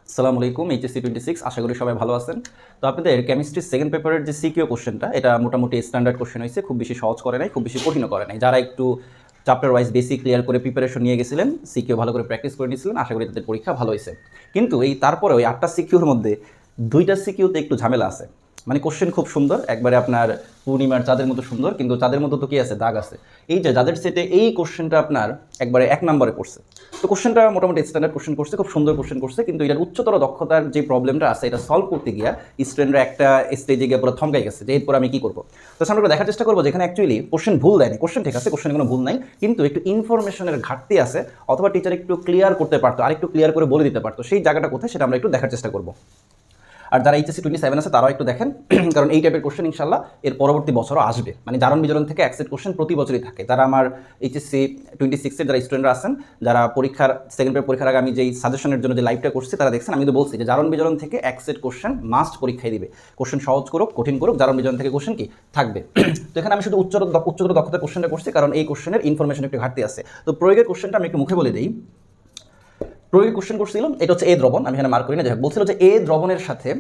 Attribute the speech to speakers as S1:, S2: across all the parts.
S1: আসসালামু আলাইকুম। এইচএসসি 26 আশা করি সবাই ভালো আছেন। তো আপনাদের কেমিস্ট্রি সেকেন্ড পেপারের যে সিকিউ কোশ্চেনটা, এটা মোটামুটি স্ট্যান্ডার্ড কোশ্চেন হয়েছে। খুব বেশি সহজ করে নাই, খুব বেশি কঠিনও করে নাই। যারা একটু চ্যাপ্টার ওয়াইজ বেসিক ক্লিয়ার করে প্রিপারেশন নিয়ে গেছিলেন, সিকিউ ভালো করে প্র্যাকটিস করে নিয়েছিলেন, আশা করি তাদের পরীক্ষা ভালো হয়েছে। কিন্তু এই তারপরে ওই 8টা সিকিউর মধ্যে 2টা সিকিউতে একটু ঝামেলা আছে। মানে কোশ্চেন খুব সুন্দর, একবারে আপনার পূর্ণিমার চাঁদের মতো সুন্দর, কিন্তু চাঁদের মতো তো কি আছে, দাগ আছে। এই যে যাদের সেটে এই কোশ্চেনটা আপনার একবারে 1 নম্বরে পড়ছে। তো কোশ্চেনটা মোটামুটি স্ট্যান্ডার্ড কোশ্চেন করছে, খুব সুন্দর কোশ্চেন করছে, কিন্তু এটার উচ্চতর দক্ষতার যে প্রবলেমটা আছে এটা সলভ করতে গিয়া স্টুডেন্টরা একটা স্টেজে গিয়ে পুরো থমকাই গেছে যে এরপর আমি কী করবো। তো আমরা দেখার চেষ্টা করবো যেখানে অ্যাকচুয়ালি কোশ্চেন ভুল দেয়নি, কোশ্চেন ঠিক আছে, কোশ্চেনে কোনো ভুল নাই, কিন্তু একটু ইনফরমেশনের ঘাটতি আছে, অথবা টিচার একটু ক্লিয়ার করতে পারতো, আর একটু ক্লিয়ার করে বলে দিতে পারতো। সেই জায়গাটা কোথায় সেটা আমরা একটু দেখার চেষ্টা করবো। আর যারা এইচএসসি 27 আছে তারাও একটু দেখেন, কারণ এই টাইপের কোশ্চেন ইনশাল্লাহ এর পরবর্তী বছরও আসবে। মানে জারণ বিজরণ থেকে অ্যাকসেট কোশ্চেন প্রতি বছরই থাকে। যারা আমার এইচএসসি 26-এর যারা স্টুডেন্টরা আছেন, যারা পরীক্ষার সেকেন্ড পেপার পরীক্ষার আগে আমি যেই সাজেশনের জন্য যে লাইভটা করছি তারা দেখছেন, আমি তো বলছি যে জারণ বিজরণ থেকে অ্যাকসেট কোশ্চেন মাস্ট পরীক্ষায় দিবে। কোশ্চেন সহজ করুক কঠিন করুক, জারণ বিজরণ থেকে কোশ্চেন কি থাকবে। তো এখানে আমি শুধু উচ্চতর দক্ষতার কোশ্চেনটা করছি, কারণ এই কোশ্চেনের ইনফরমেশন একটু ঘাটতি আছে। তো প্রয়োগের কোশ্চেনটা আমি একটু মুখে বলে দিই। প্রয়োগের কোশ্চেন করছিল, এটা হচ্ছে এ দ্রবণ, আমি এখানে মার্ক করি না, যাই হোক, বলছিল যে এ দ্রবণের সাথে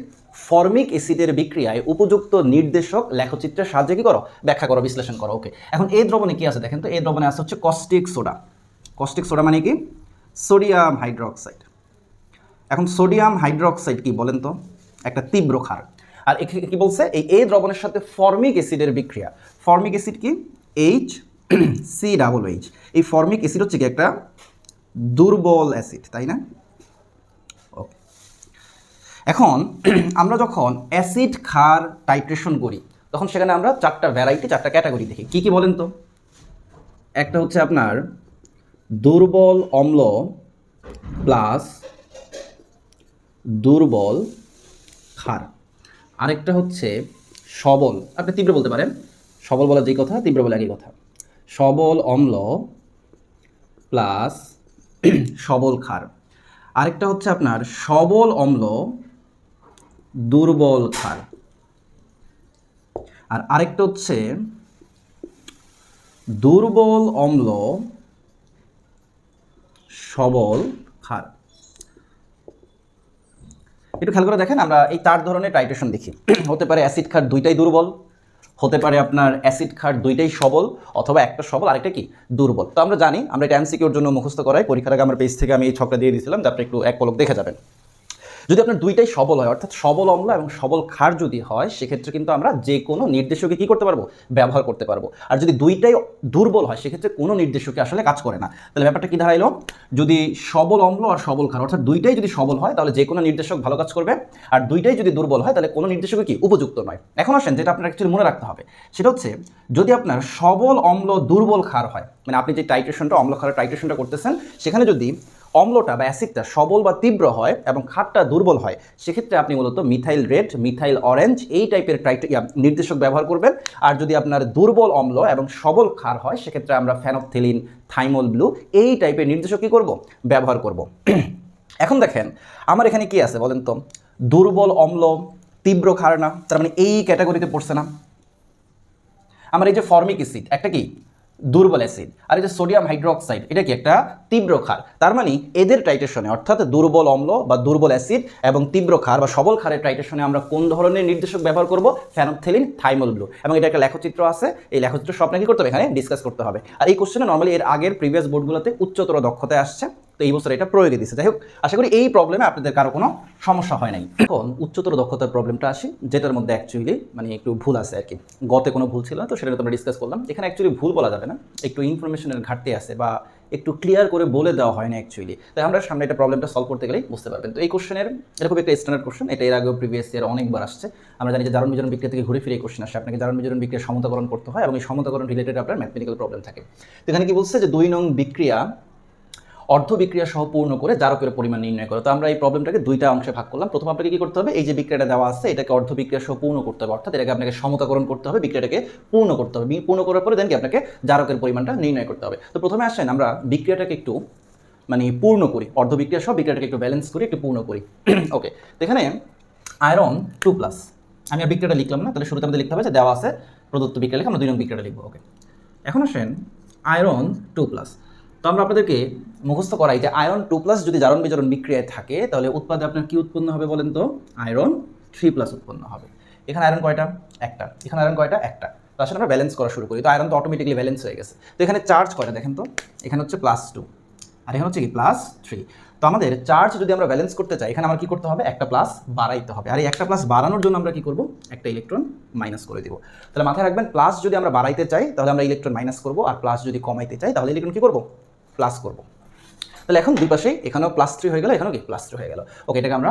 S1: ফর্মিক অ্যাসিডের বিক্রিয়ায় উপযুক্ত নির্দেশক লেখচিত্রের সাহায্যে কি করো, ব্যাখ্যা করো, বিশ্লেষণ করো। ওকে, এখন এ দ্রবণে কি আছে দেখেন তো। এ দ্রবণে আছে হচ্ছে কস্টিক সোডা। কস্টিক সোডা মানে কি? Sodium hydroxide. এখন সোডিয়াম হাইড্রোক্সাইড কি বলেন তো? একটা তীব্র ক্ষার। আর কি বলছে, এই এ দ্রবণের সাথে ফর্মিক অ্যাসিডের বিক্রিয়া। ফর্মিক অ্যাসিড কি? HCOH। এই ফর্মিক অ্যাসিড হচ্ছে কি একটা দুর্বল অ্যাসিড, তাই না? ওকে, এখন আমরা যখন অ্যাসিড ক্ষার টাইট্রেশন করি তখন সেখানে আমরা 4টা ভ্যারাইটি, 4টা ক্যাটাগরি দেখি। কি কি বলেন তো? একটা হচ্ছে আপনার দুর্বল অম্ল প্লাস দুর্বল ক্ষার। আরেকটা হচ্ছে সবল, আপনি তীব্র বলতে পারেন, সবল বলার যেই কথা, তীব্র বলে একই কথা। সবল অম্ল প্লাস সবল ক্ষার। আরেকটা হচ্ছে আপনার সবল অম্ল দুর্বল ক্ষার। আর আরেকটা হচ্ছে দুর্বল অম্ল সবল ক্ষার। একটু খেয়াল করে দেখেন, আমরা এই 4 ধরনের টাইট্রেশন দেখি। হতে পারে অ্যাসিড ক্ষার দুইটাই দুর্বল, হতে পারে আপনার অ্যাসিড ক্ষার দুইটাই সবল, অথবা একটা সবল আরেকটা কি দুর্বল। তো আমরা জানি, আমরা এটা এমসিকিউর জন্য মুখস্থ করাই, পরীক্ষার আগে আমার পেজ থেকে আমি এই ছকটা দিয়ে দিয়েছিলাম, যে আপনি একটু এক পলক দেখে যাবেন। যদি আপনার দুইটাই সবল হয়, অর্থাৎ সবল অম্ল এবং সবল ক্ষার যদি হয়, সেক্ষেত্রে কিন্তু আমরা যে কোনো নির্দেশকে কী করতে পারবো, ব্যবহার করতে পারবো। আর যদি দুইটাই দুর্বল হয়, সেক্ষেত্রে কোনো নির্দেশকে আসলে কাজ করে না। তাহলে ব্যাপারটা কি দাঁড়াইলো, যদি সবল অম্ল আর সবল ক্ষার, অর্থাৎ দুইটাই যদি সবল হয় তাহলে যে কোনো নির্দেশক ভালো কাজ করবে, আর দুইটাই যদি দুর্বল হয় তাহলে কোনো নির্দেশক কি উপযুক্ত নয়। এখন আসেন, যেটা আপনার অ্যাকচুয়ালি মনে রাখতে হবে সেটা হচ্ছে, যদি আপনার সবল অম্ল দুর্বল ক্ষার হয়, মানে আপনি যে টাইট্রেশনটা অম্ল ক্ষারের টাইট্রেশনটা করতেছেন, সেখানে যদি অম্লটা বা অ্যাসিডটা সবল বা তীব্র হয় এবং ক্ষারটা দুর্বল হয়, সেক্ষেত্রে আপনি মূলত মিথাইল রেড, মিথাইল অরেঞ্জ এই টাইপের নির্দেশক ব্যবহার করবেন। আর যদি আপনার দুর্বল অম্ল এবং সবল ক্ষার হয়, সেক্ষেত্রে আমরা ফেনফথেলিন, থাইমল ব্লু এই টাইপের নির্দেশক কী করবো, ব্যবহার করব। এখন দেখেন আমার এখানে কি আছে বলেন তো? দুর্বল অম্ল তীব্র ক্ষার না, তার মানে এই ক্যাটাগরিতে পড়ছে না। আমার এই যে ফর্মিক অ্যাসিড একটা কি দুর্বল অ্যাসিড, আর এই যে সোডিয়াম হাইড্রোক্সাইড এটা কি একটা তীব্র ক্ষার। তার মানে এদের টাইট্রেশনে, অর্থাৎ দুর্বল অম্ল বা দুর্বল অ্যাসিড এবং তীব্র ক্ষার বা সবল ক্ষারের টাইট্রেশনে আমরা কোন ধরনের নির্দেশক ব্যবহার করব? Phenolphthalein, thymol blue. এবং এটা একটা লেখচিত্র আছে, এই লেখচিত্র সব নাকি করতে হবে, এখানে ডিসকাস করতে হবে। আর এই কোশ্চেনে নর্মালি এর আগের প্রিভিয়াস বোর্ডগুলোতে উচ্চতর দক্ষতায় আসছে, তো এই বছর এটা প্রয়োগে দিচ্ছে। যাই হোক, আশা করি এই প্রবলেমে আপনাদের কারো কোনো সমস্যা হয় নাই। এখন উচ্চতর দক্ষতার প্রবলেমটা আসি, যেটার মধ্যে অ্যাকচুয়ালি মানে একটু ভুল আছে আর কি। গতে কোনো ভুল ছিল না, তো সেটা তোমরা ডিসকাস করলাম। এখানে অ্যাকচুয়ালি ভুল বলা যাবে না, একটু ইনফরমেশনের ঘাটতি আছে বা একটু ক্লিয়ার করে বলে দেওয়া হয় না অ্যাকচুয়ালি। তাই আমরা সামনে এটা প্রবলেমটা সলভ করতে গেলেই বুঝতে পারবেন। তো এই কোশ্চেনের এটা খুব একটা স্ট্যান্ডার্ড কোশ্চেন, এটা এর আগেও প্রিভিয়াস ইয়ার অনেকবার আসছে। আমরা জানি যে জারণ বিজারণ বিক্রিয়া থেকে ঘুরে ফিরে এই কোশ্চেন আসে, আপনাকে জারণ বিজারণ বিক্রিয়া সমতাকরণ করতে হয় এবং এই সমতাকরণ রিলেটেড আপনার ম্যাথমেটিক্যাল প্রবলেম থাকে। তো এখানে কি বলছে যে 2 নং বিক্রিয়া অর্ধ বিক্রিয়া সহ পূর্ণ করে জারকের পরিমাণ নির্ণয় করো। তো আমরা এই প্রবলেমটাকে 2টা অংশে ভাগ করলাম। প্রথম আপনাকে কি করতে হবে, এই যে বিক্রিয়াটা দেওয়া আছে এটাকে অর্ধ বিক্রিয়া সহ পূর্ণ করতে হবে, অর্থাৎ এটাকে আপনাকে সমতাকরণ করতে হবে, বিক্রিয়াটাকে পূর্ণ করতে হবে। পূর্ণ করার পরে দেন কি আপনাকে জারকের পরিমাণটা নির্ণয় করতে হবে। তো প্রথমে আসেন আমরা বিক্রিয়াটাকে একটু মানে পূর্ণ করি, অর্ধ বিক্রিয়া সহ বিক্রিয়াটাকে একটু ব্যালেন্স করি, একটু পূর্ণ করি। ওকে, তো এখানে আয়রন 2+, আমি আর বিক্রিয়াটা লিখলাম না, তাহলে শুরুতে আমাদের লিখতে হবে যে দেওয়া আছে প্রদত্ত বিক্রিয়া লিখে আমরা 2 নং বিক্রিয়াটা লিখবো। ওকে, এখন আসেন আয়রন 2+, তো তো আমরা আপনাদেরকে মুখস্থ করাই যে আয়রন 2+ যদি জারণ বিজারণ বিক্রিয়ায় থাকে তাহলে উৎপাদে আপনার কি উৎপন্ন হবে বলেন তো? আয়রন 3+ উৎপন্ন হবে। এখানে আয়রন কয়টা? একটা। এখানে আয়রন কয়টা? একটা। তো আসলে আমরা ব্যালেন্স করা শুরু করি, তো আয়রন তো অটোমেটিকলি ব্যালেন্স হয়ে গেছে। তো এখানে চার্জ কয়টা দেখেন তো? এখানে হচ্ছে +2 আর এখানে হচ্ছে কি +3। তো আমাদের চার্জ যদি আমরা ব্যালেন্স করতে চাই এখানে আমার কি করতে হবে? একটা প্লাস বাড়াইতে হবে। আর এই একটা প্লাস বাড়ানোর জন্য আমরা কি করব? একটা ইলেকট্রন মাইনাস করে দিব। তাহলে মাথায় রাখবেন, প্লাস যদি আমরা বাড়াইতে চাই তাহলে আমরা ইলেকট্রন মাইনাস করব, আর প্লাস যদি কমাইতে চাই তাহলে ইলেকট্রন কি করব? প্লাস করব। তাহলে এখন দুই পাশেই এখানেও +3 হয়ে গেল, এখানেও কি +3 হয়ে গেল। ওকে, এটাকে আমরা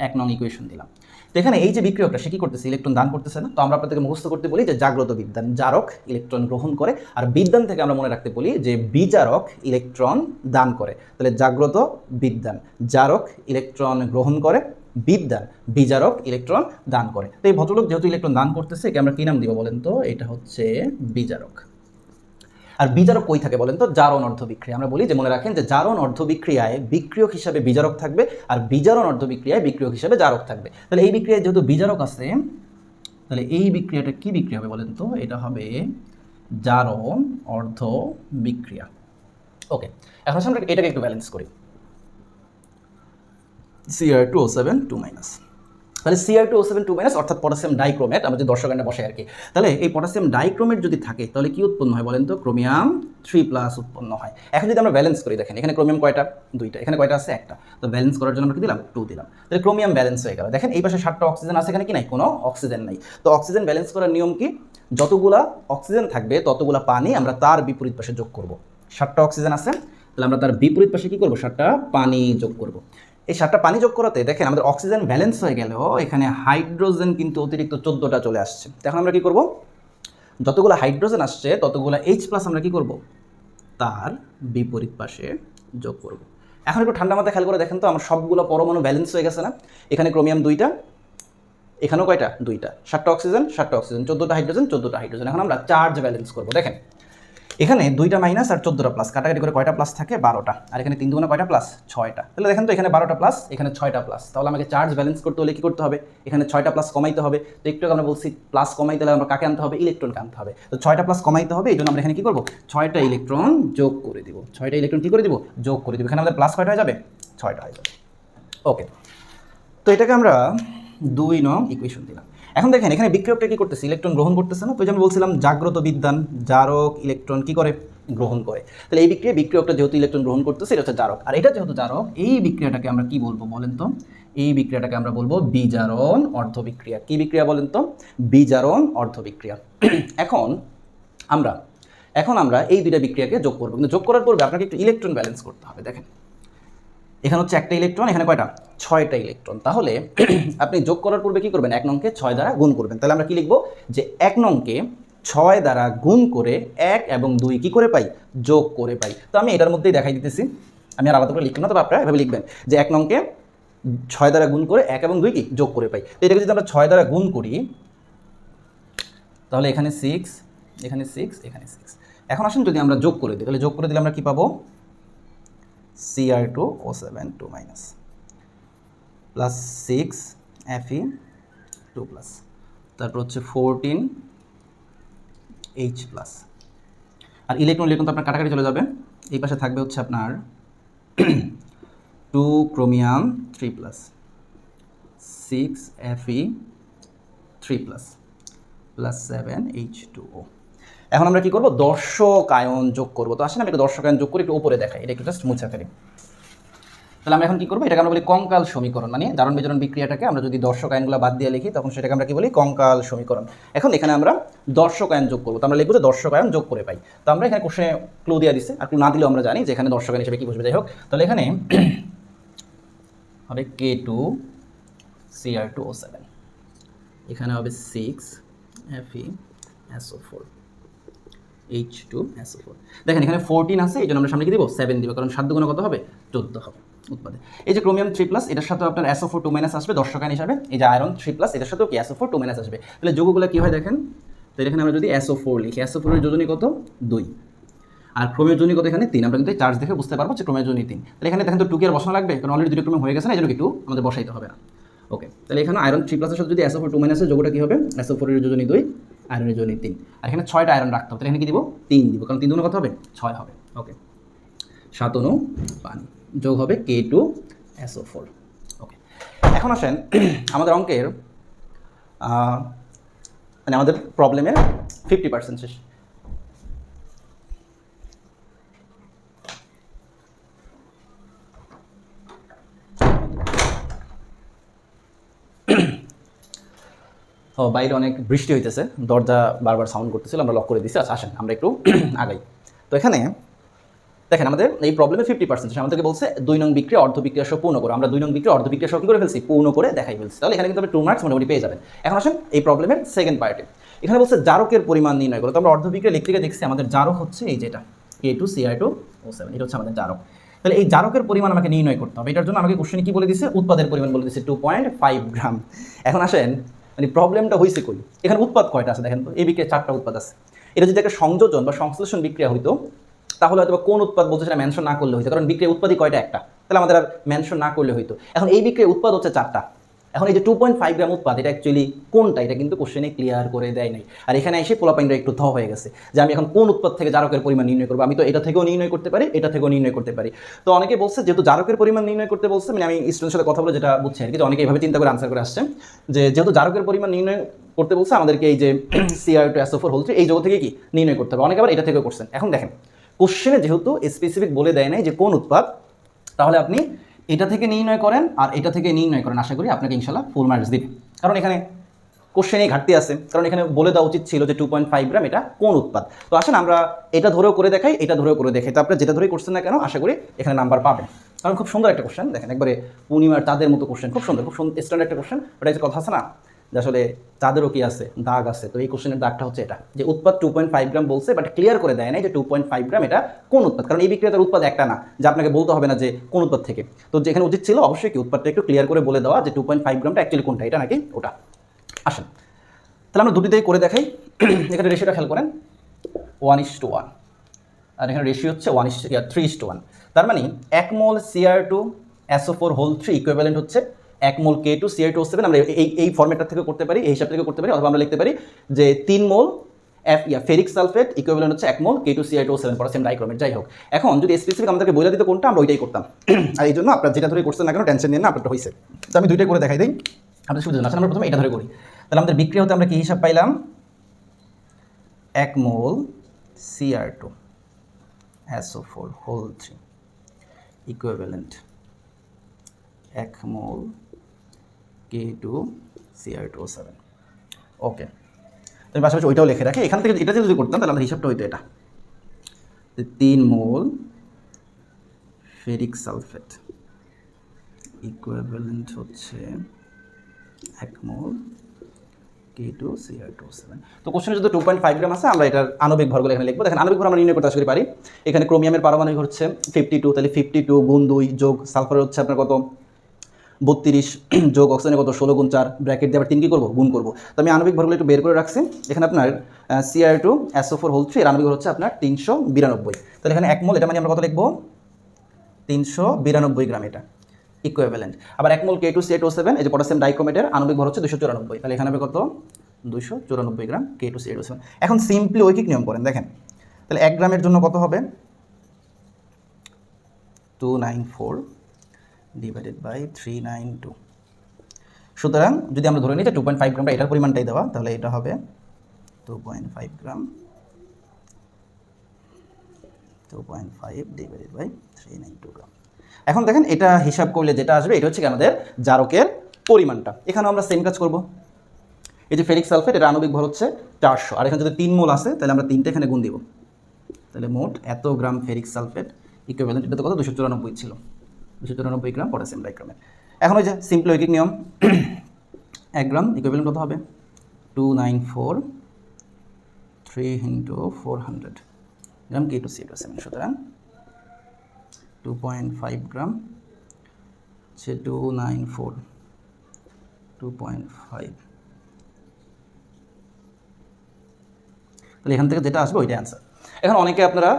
S1: 1 নং ইকুয়েশন দিলাম। তো এখানে এই যে বিক্রিয়কটা সে কি করতেছে? ইলেকট্রন দান করতেছে না। তো আমরা আপনাদেরকে মুখস্থ করতে বলি যে জাগ্রত বিদ্যান, জারক ইলেকট্রন গ্রহণ করে, আর বিদ্যান থেকে আমরা মনে রাখতে বলি যে বিজারক ইলেকট্রন দান করে। তাহলে জাগ্রত বিদ্যান, জারক ইলেকট্রন গ্রহণ করে, বিদ্যান বিজারক ইলেকট্রন দান করে। তো এই ভদ্রলোক যেহেতু ইলেকট্রন দান করতেছে একে আমরা কি নাম দিব বলেন তো? এটা হচ্ছে বিজারক। আর বিজারক কই থাকে বলেন তো? জারণ অর্ধবিক্রিয়া। আমরা বলি যে মনে রাখেন যে জারণ অর্ধবিক্রিয়ায় বিক্রিয়ক হিসাবে বিজারক থাকবে, আর বিজারণ অর্ধবিক্রিয়ায় বিক্রিয়ক হিসাবে জারক থাকবে। তাহলে এই বিক্রিয়ায় যেহেতু বিজারক আছে তাহলে এই বিক্রিয়াটা কি বিক্রিয়া হবে বলেন তো? এটা হবে জারণ অর্ধবিক্রিয়া। ওকে, এখন আমরা এটাকে একটু ব্যালেন্স করি। Cr2O7 2-, তাহলে Cr2O7 2- অর্থাৎ পটাশিয়াম ডাইক্রোমেট, আমরা যে দর্শক আয়নে বসাই আর কি। তাহলে এই পটাশিয়াম ডাইক্রোমেট যদি থাকে তাহলে কি উৎপন্ন হয় বলেন তো? ক্রোমিয়াম 3+ উৎপন্ন হয়। এখন যদি আমরা ব্যালেন্স করি, দেখেন এখানে ক্রোমিয়াম কয়টা? 2টা। এখানে কয়টা আছে? একটা। তো ব্যালেন্স করার জন্য আমরা কি দিলাম? 2 দিলাম। তাহলে ক্রোমিয়াম ব্যালেন্স হয়ে গেল। দেখেন এই পাশে 7টা অক্সিজেন আছে, এখানে কি নাই? কোনো অক্সিজেন নাই। তো অক্সিজেন ব্যালেন্স করার নিয়ম কি? যতগুলা অক্সিজেন থাকবে ততগুলা পানি আমরা তার বিপরীত পাশে যোগ করব। 7টা অক্সিজেন আছে, তাহলে আমরা তার বিপরীত পাশে কি করব? 7টা পানি যোগ করব। এই 7টা পানি যোগ করাতে দেখেন আমাদের অক্সিজেন ব্যালেন্স হয়ে গেলেও এখানে হাইড্রোজেন কিন্তু অতিরিক্ত 14টা চলে আসছে। এখন আমরা কি করব? যতগুলো হাইড্রোজেন আসছে ততগুলো H+ আমরা কি করব? তার বিপরীত পাশে যোগ করব। এখন একটু ঠান্ডা মাথায় খেয়াল করে দেখেন তো, আমার সবগুলো পরমাণু ব্যালেন্স হয়ে গেছে না? এখানে ক্রোমিয়াম 2টা, এখানেও কয়টা? 2টা। 7টা অক্সিজেন 7টা অক্সিজেন, 14টা হাইড্রোজেন 14টা হাইড্রোজেন। এখন আমরা চার্জ ব্যালেন্স করব। দেখেন এখানে 2টা মাইনাস আর 14টা প্লাস, কাটাকাটি করে কয়টা প্লাস থাকে? 12টা। আর এখানে 3 দুগুণে কয়টা প্লাস? 6টা। তাহলে দেখেন তো এখানে 12টা প্লাস, এখানে 6টা প্লাস। তাহলে আমাকে চার্জ ব্যালেন্স করতে হলে কি করতে হবে? এখানে 6টা প্লাস কমাইতে হবে। তো একটু আমরা বলছি প্লাস কমাইতে হলে আমরা কাকে আনতে হবে? ইলেকট্রনকে আনতে হবে। তো 6টা প্লাস কমাইতে হবে, এই জন্য আমরা এখানে কি করব? 6টা ইলেকট্রন যোগ করে দিব। 6টা ইলেকট্রন কি করে দিব? যোগ করে দিব। এখানে আমাদের প্লাস কয়টা হয়ে যাবে? 6টা হয়ে যাবে। ওকে, তো এটাকে আমরা 2 নং ইকুয়েশন দিলাম। এখন দেখেন এখানে বিক্রিয়কটা কি করতেছে? ইলেকট্রন গ্রহণ করতেছে না? তো আমি বলছিলাম জাগ্রত বিদ্যান, জারক ইলেকট্রন কি করে? গ্রহণ করে। তাহলে এই বিক্রিয়কটা যেহেতু ইলেকট্রন গ্রহণ করতেছে এটা হচ্ছে জারক, আর এটা যেহেতু জারক এই বিক্রিয়াটাকে আমরা কি বলবো বলেন তো? এই বিক্রিয়াটাকে আমরা বলবো বিজারণ অর্ধবিক্রিয়া। কি বিক্রিয়া বলেন তো? বিজারণ অর্ধবিক্রিয়া। এখন আমরা এই দুইটা বিক্রিয়াকে যোগ করবো, কিন্তু যোগ করার পূর্বে আপনাকে একটু ইলেকট্রন ব্যালেন্স করতে হবে। দেখেন এখানে হচ্ছে একটা ইলেকট্রন, এখানে কয়টা? 6টা ইলেকট্রন। তাহলে আপনি যোগ করার পূর্বে কি করবেন? 1 নংকে 6 দ্বারা গুণ করবেন। তাহলে আমরা কি লিখবো? যে 1 নংকে 6 দ্বারা গুণ করে 1 এবং 2 কি করে পাই? যোগ করে পাই। তো আমি এটার মধ্যেই দেখাই দিতেছি, আমি আর আলাদা করে লিখব না, তবে আপনারা এভাবে লিখবেন যে 1 নংকে 6 দ্বারা গুণ করে 1 এবং 2 কি যোগ করে পাই। তো এটাকে যদি আমরা 6 দ্বারা গুণ করি তাহলে এখানে 6, এখানে 6, এখানে 6। এখন আসুন যদি আমরা যোগ করে দিই, তাহলে যোগ করে দিলে আমরা কি পাবো? Cr2O7 2- প্লাস 6 Fe2+, তারপর হচ্ছে 14H+। আর ইলেকট্রন তো আপনার কাটাকাটি চলে যাবে, এই পাশে থাকবে হচ্ছে আপনার 2 ক্রোমিয়াম 3+, 6 Fe3+, প্লাস 7H2O। এখন আমরা কি করব? দর্শক আয়ন যোগ করব। তো আসেন আমি একটু দর্শক আয়ন যোগ করি, একটু উপরে দেখাই, এটা একটু জাস্ট মুছে ফেলি। তাহলে আমরা এখন কি করবো? এটাকে আমরা বলি কঙ্কাল সমীকরণ, মানে জারণ বিজারণ বিক্রিয়াটাকে আমরা যদি দর্শক আয়নগুলো বাদ দিয়ে লিখি তখন সেটাকে আমরা কি বলি? কঙ্কাল সমীকরণ। এখন এখানে আমরা দর্শক আয়ন যোগ করবো, তো আমরা লিখবো যে দর্শক আয়ন যোগ করে পাই। তো আমরা এখানে কোশ্চেনে ক্লু দিয়ে দিচ্ছে, আর ক্লু না দিলেও আমরা জানি যে এখানে দর্শক আয়ন হিসেবে কি বসবে। যাই হোক, তাহলে এখানে হবে K2Cr2O7, এখানে হবে 6 FeSO4, H2SO4। দেখেন এখানে 14 আছে, এই জন্য আমরা সামনে কি দিব? 7 দিব, কারণ 7 দুগুণে কত হবে? 14 হবে উৎপাদে। এই যে ক্রোমিয়াম 3+, এটার সাথেও আপনার SO4 2- আসবে দর্শক আয়ন হিসাবে। এই যে আয়রন 3+, এটার সাথেও কি SO4 2- আসবে। তাহলে যৌগগুলো কি হয় দেখেন, তো এখানে আমরা যদি SO4 লিখি, SO4 এর যোজনী কত? 2, আর ক্রোমের যোজনী কত? এখানে 3। আমরা কিন্তু চার্জ দেখে বুঝতে পারবো যে ক্রোমের যোজনী 3। তাহলে এখানে দেখেন তো 2 কি আর বসানো লাগবে, কারণ অলরেডি 2টা ক্রোমিয়াম হয়ে গেছে না, এই জন্য কি 2 আমাদের বসাইতে হবে না। ওকে, তাহলে এখানে আয়রন 3+ এর সাথে যদি SO4 2- এর যোগটা কি হবে? SO4 এর যোজনী 2, আয়রনের যোজনী 3। আর এখানে 6টা আয়রন রাখতে হবে, তাহলে এখানে কি দিব? 3 দিব, কারণ 3 দুগুণে কত হবে? 6 হবে। ওকে, 7 অণু পানি যোগ হবে K2SO4। ওকে, এখন আসেন আমাদের অঙ্কের মানে আমাদের প্রবলেমের 50% শেষ। ও বাইরে অনেক বৃষ্টি হইতেছে, দরজা বারবার সাউন্ড করতেছিল, আমরা লক করে দিচ্ছি। আচ্ছা আসেন আমরা একটু আগাই। তো এখানে দেখেন আমাদের এই প্রবলেমে 50% আমাদেরকে বলছে 2 নং বিক্রিয়া অর্ধ বিক্রিয়া সহ পূর্ণ করো। আমরা 2 নং বিক্রিয়া অর্ধ বিক্রিয়া সহ কি করে ফেলছি, পূর্ণ করে দেখাই ফেলছি। তাহলে এখানে কিন্তু আপনি 2 মার্কস মোটামুটি পেয়ে যাবেন। এখন আসেন এই প্রবলেমের সেকেন্ড পার্টে, এখানে বলছে জারকের পরিমাণ নির্ণয় করো। তো আমরা অর্ধ বিক্রিয়া লিখতে গিয়ে দেখছি আমাদের জারক হচ্ছে এই যেটা K2Cr2O7, এটা হচ্ছে আমাদের জারক। তাহলে এই জারকের পরিমাণ আমাকে নির্ণয় করতে হবে। এটার জন্য আমাকে কোশ্চেনে কি বলে দিচ্ছে, উৎপাদের পরিমাণ বলে দিচ্ছে 2.5 গ্রাম। এখন আসেন মানে প্রবলেমটা হয়েছে কই, এখানে উৎপাদ কয়টা আছে দেখেন তো, এই বিক্রিয়ায় 4টা উৎপাদ আছে। এটা যদি একটা সংযোজন বা সংশ্লেষণ বিক্রিয়া হইতো তাহলে হয়তো কোন উৎপাদ বলছে সেটা মেনশন না করলে হইতো, কারণ বিক্রিয়া উৎপাদই কয়টা, একটা, তাহলে আমাদের আর মেনশন না করলে হইতো। এখন এই বিক্রিয়া উৎপাদ হচ্ছে 4টা। এখন এই যে 2.5 গ্রাম উৎপাদ, এটা অ্যাকচুয়ালি কোনটা, এটা কিন্তু কোশ্চেনে ক্লিয়ার করে দেয় নাই। আর এখানে এসে পোলাপাইনটা একটু ধ হয়ে গেছে যে আমি এখন কোন উৎপাদ থেকে জারকের পরিমাণ নির্ণয় করবো। আমি তো এটা থেকেও নির্ণয় করতে পারি, এটা থেকেও নির্ণয় করতে পারি। তো অনেকে বলছে যেহেতু জারকের পরিমাণ নির্ণয় করতে বলছে, মানে আমি স্টুডেন্টের সাথে কথা বলে যেটা বুঝছি আর কি, যে অনেকে এইভাবে চিন্তা করে আনসার করে আসছে যে যেহেতু জারকের পরিমাণ নির্ণয় করতে বলছে আমাদেরকে এই যে Cr2SO4 এই জগৎ থেকে কি নির্ণয় করতে হবে। অনেকে আবার এটা থেকেও করছেন। এখন দেখেন কোশ্চেনে যেহেতু স্পেসিফিক বলে দেয় নাই যে কোন উৎপাদ, তাহলে আপনি এটা থেকে নির্ণয় করেন আর এটা থেকে নির্ণয় করেন, আশা করি আপনাকে ইনশাল্লাহ ফুল মার্কস দিবে। কারণ এখানে কোশ্চেনেই ঘাটতি আছে, কারণ এখানে বলে দেওয়া উচিত ছিল যে 2.5 গ্রাম এটা কোন উৎপাদ। তো আসেন আমরা এটা ধরেও করে দেখাই, এটা ধরেও করে দেখাই। তো আপনারা যেটা ধরেই করছেন না কেন আশা করি এখানে নাম্বার পাবেন, কারণ খুব সুন্দর একটা কোশ্চেন। দেখেন একবারে পূর্ণিমার তাদের মতো কোশ্চেন, খুব সুন্দর, খুব স্ট্যান্ডার্ড একটা কোশ্চেন। ওটা যে কথা আছে না যে আসলে তাদেরও কি আছে, দাগ আছে। তো এই কোশ্চেনের দাগটা হচ্ছে এটা, যে উৎপাদ 2.5 গ্রাম বলছে, বাট ক্লিয়ার করে দেয় নাই যে 2.5 গ্রাম এটা কোন উৎপাদ, কারণ এই বিক্রিয়াটার উৎপাদ একটা না যে আপনাকে বলতে হবে না যে কোন উৎপাদ থেকে। তো যেখানে উচিত ছিল অবশ্যই কি উৎপাদটা একটু ক্লিয়ার করে বলে দেওয়া যে 2.5 গ্রামটা অ্যাকচুয়ালি কোনটা, এটা নাকি ওটা। আসেন তাহলে আমরা দুটিতেই করে দেখাই। এখানে রেশিওটা খেয়াল করেন 1:1, আর এখানে রেশিও হচ্ছে 3:1। তার মানে 1 মোল Cr2SO4 ইকুইভ্যালেন্ট হচ্ছে 1 মোল K2Cr2O7। আমরা এই ফর্মেটটা থেকে করতে পারি, এই হিসাব থেকে করতে পারি, অথবা আমরা লিখতে পারি যে 3 মোল ফেরিক সালফেট ইকুইভ্যালেন্ট হচ্ছে 1 মোল K2Cr2O7 পটাশিয়াম ডাইক্রোমেট। যাই হোক, এখন যদি স্পেসিফিক আমাদেরকে বলে দিতে কোনটা, আমরা ওইটাই করতাম। আর এই জন্য আপনারা যেটা ধরে করছেন না কেন টেনশন নিয়ে না, আপনারটা হয়েছে। তো আমি দুইটাই করে দেখাই দিই আপনাদের সুবিধা। আসলে আমরা প্রথমে এটা ধরে করি। তাহলে আমাদের বিক্রিয়া হতে আমরা কি হিসাব পাইলাম, 1 মোল Cr2SO4 ইকুইভ্যালেন্ট 1 মোল K2Cr2O7। ওকে, তো আমি পাশাপাশি ওইটাও লিখে রাখি। এখান থেকে এটা যদি করতাম তাহলে আমাদের হিসাবটা হইতো এটা, 3 মোল ফেরিক সালফেট ইকুইভ্যালেন্ট হচ্ছে 1 মোল K2Cr2O7। তো কোশ্চেনে যদি 2.5 গ্রাম আছে, আমরা এটার আণবিক ভরগুলো এখানে লিখবো। দেখেন আণবিক ভর আমরা নির্ণয় করতে আসলে পারি। এখানে ক্রোমিয়ামের পারমাণবিক হচ্ছে 52, তাহলে 52 গুণ 2 যোগ সালফারের হচ্ছে আপনার কত 32 যোগ অক্সিজেনের কত 16 গুণ 4, ব্র্যাকেট দিয়ে আবার 3 কি করবো, গুণ করবো। তো আমি আণবিক ভরগুলো একটু বের করে রাখছি। এখানে আপনার Cr2SO4 এর আণবিক ভর হচ্ছে আপনার 392। তাহলে এখানে 1 মোল, এটা মানে আমরা কত লিখবো 392 গ্রাম, এটা ইকুইভ্যালেন্ট। আবার 1 মোল K2Cr2O7 এই যে পটাশিয়াম ডাইক্রোমেটের আণবিক ভর হচ্ছে 294। তাহলে এখানে হবে কত 294 গ্রাম K2Cr2O7। এখন সিম্পলি ঐকিক নিয়ম করেন, দেখেন তাহলে 1 গ্রামের জন্য কত হবে 294 ডিভাইডেড বাই 392। সুতরাং যদি আমরা ধরে নিই যে 2.5 গ্রামটা এটার পরিমাণটাই দেওয়া, তাহলে এটা হবে 2.5 গ্রাম, 2.5 ডিভাইডেড বাই 392 গ্রাম। এখন দেখেন এটা হিসাব করলে যেটা আসবে এটা হচ্ছে কি আমাদের জারকের পরিমাণটা। এখানে আমরা সেম কাজ করব। এই যে ফেরিক সালফেট এর আণবিক ভর হচ্ছে 400, আর এখানে যদি 3 মোল আছে তাহলে আমরা 3টা এখানে গুণ দিব। তাহলে মোট এত গ্রাম ফেরিক সালফেট ইকুইভ্যালেন্ট, এটা তো কত 294 ছিল, 294 গ্রাম পটাশিয়াম ডাইক্রোমেট। এখন ওই যে সিম্পল ঐকিক নিয়ম, 1 গ্রাম ইকুইভ্যালেন্ট কত হবে 294 3 × 400 গ্রাম K2Cr2O7। সুতরাং 2.5 গ্রাম হচ্ছে 294 2.5। তাহলে এখান থেকে যেটা আসবে ওইটাই আনসার। এখন অনেকে আপনারা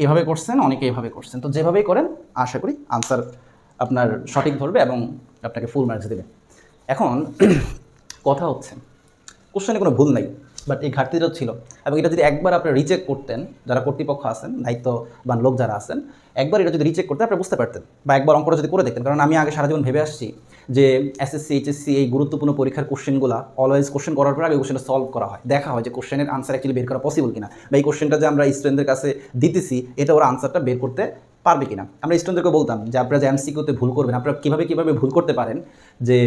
S1: এভাবে করছেন, অনেকে এভাবে করছেন। তো যেভাবেই করেন আশা করি আনসার আপনার সঠিক ধরবে এবং আপনাকে ফুল মার্কস দেবে। এখন কথা হচ্ছে কোশ্চেনে কোনো ভুল নাই, বাট এই ঘাটতিটাও ছিল, এবং এটা যদি একবার আপনি রিচেক করতেন, যারা কর্তৃপক্ষ আছেন, দায়িত্ববান লোক যারা আছেন, একবার এটা যদি রিচেক করতে আপনি বুঝতে পারতেন, বা একবার অঙ্কটা যদি করে দেখতেন। কারণ আমি আগে সারা জীবন ভেবে আসছি যে এসএসসি এইচএসসি এই গুরুত্বপূর্ণ পরীক্ষার কোশ্চেনগুলো অলওয়েজ কোশ্চেন করার পর আগে কোশ্চেনটা সলভ করা হয়, দেখা হয় যে কোশ্চেনের আনসার অ্যাকচুয়ালি বের করা পসিবল কিনা, বা এই কোশ্চেনটা যে আমরা স্টুডেন্টদের কাছে দিতেছি এটা ওরা আনসারটা বের করতে পারবে কিনা। আমরা স্টুডেন্টদেরকে বলতাম যে আপনারা যে এমসিকিউতে ভুল করবেন, আপনারা কীভাবে ভুল করতে পারেন, যে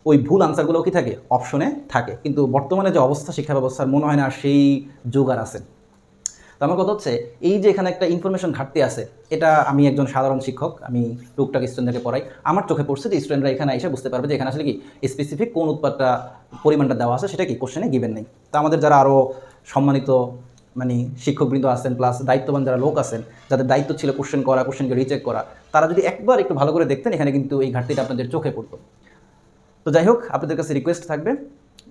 S1: ওই ভুল আনসারগুলো কি থাকে, অপশনে থাকে। কিন্তু বর্তমানে যে অবস্থা শিক্ষা ব্যবস্থার, মনে হয় না আর সেই যুগ আর আছে। তো আমার কথা হচ্ছে, এই যে এখানে একটা ইনফরমেশন ঘাটতি আছে, এটা আমি একজন সাধারণ শিক্ষক, আমি টুকটাক স্টুডেন্টদেরকে পড়াই, আমার চোখে পড়ছে যে স্টুডেন্টরা এখানে এসে বুঝতে পারবে যে এখানে আসলে কি স্পেসিফিক কোন উৎপাদটা পরিমাণটা দেওয়া আছে সেটা কি কোশ্চেনে গিভেন নেই। তো আমাদের যারা আরও সম্মানিত মানে শিক্ষকবৃন্দ আছেন, প্লাস দায়িত্ববান যারা লোক আছেন, যাদের দায়িত্ব ছিল কোশ্চেন করা, কোশ্চেনকে রিচেক করা, তারা যদি একবার একটু ভালো করে দেখতেন, এখানে কিন্তু এই ঘাটতিটা আপনাদের চোখে পড়তো। তো যাই হোক, আপনাদের কাছে রিকোয়েস্ট থাকবে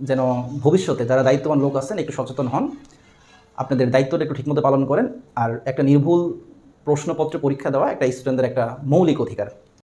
S1: যেন ভবিষ্যতে যারা দায়িত্ববান লোক আছেন একটু সচেতন হন, আপনাদের দায়িত্বটা একটু ঠিকমতো পালন করেন। আর একটা নির্ভুল প্রশ্নপত্র পরীক্ষা দেওয়া একটা স্টুডেন্টদের একটা মৌলিক অধিকার,